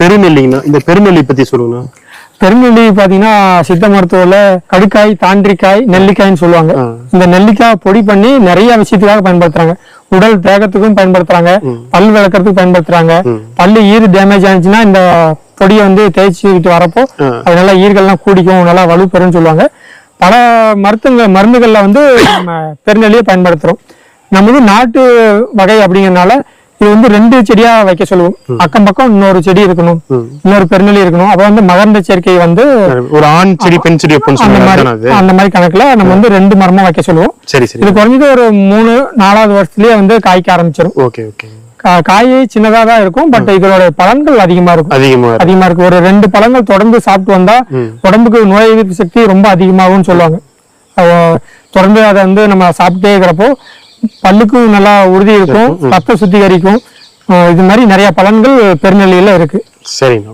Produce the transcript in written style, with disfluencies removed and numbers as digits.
பெருநெல்லிங்கண்ணா, இந்த பெருநெல்லி பத்தி சொல்லுங்கண்ணா. பெருநெல்லி பாத்தீங்கன்னா சித்த மருத்துவத்துல கடுக்காய், தாண்டிக்காய், நெல்லிக்காய்ன்னு சொல்லுவாங்க. இந்த நெல்லிக்காய் பொடி பண்ணி நிறைய விஷயத்துக்காக பயன்படுத்துறாங்க. உடல் தேகத்துக்கும் பயன்படுத்துறாங்க, பல் விளக்கறதுக்கு பயன்படுத்துறாங்க. பல்லு ஈறு டேமேஜ் ஆனிச்சுன்னா இந்த பொடியை வந்து தேய்ச்சிக்கிட்டு வரப்போ அது நல்லா ஈர்கள்லாம் கூடிக்கும், நல்லா வலுப்பெறும்னு சொல்லுவாங்க. பல மருந்துகள்ல வந்து நம்ம பெருநெல்லியை பயன்படுத்துறோம். நம்ம வந்து நாட்டு வகை அப்படிங்கறதுனால இது வந்து 2 செடியா வைக்க சொல்லுவோம். அக்கம் பக்கம் இன்னொரு செடி இருக்கணும், இன்னொரு பெருநெல்லி இருக்கணும். அப்ப வந்து மகரந்த சேர்க்கை வந்து ஒரு ஆண் செடி பெண் செடி அந்த மாதிரி கணக்குல நம்ம வந்து 2 மரமா வைக்க சொல்லுவோம். சரி சரி. இது குறைஞ்சது ஒரு 3-4வது வருஷத்துலயே வந்து காய்க்க ஆரம்பிச்சிடும். Okay okay. காய் சின்னதா தான் இருக்கும், பட் இதோட பலன்கள் அதிகமா இருக்கும். அதிகமா இருக்கு. ஒரு 2 பழங்கள் தொடர்ந்து சாப்பிட்டு வந்தா உடம்புக்கு நோய் எதிர்ப்பு சக்தி ரொம்ப அதிகமாகும்னு சொல்லுவாங்க. தொடர்ந்து அதை வந்து நம்ம சாப்பிட்டே இருக்கிறப்போ பல்லுக்கும் நல்லா உறுதி இருக்கும், ரத்த சுத்திகரிக்கும். இது மாதிரி நிறைய பலன்கள் பெருநெல்லியில இருக்கு. சரிங்க.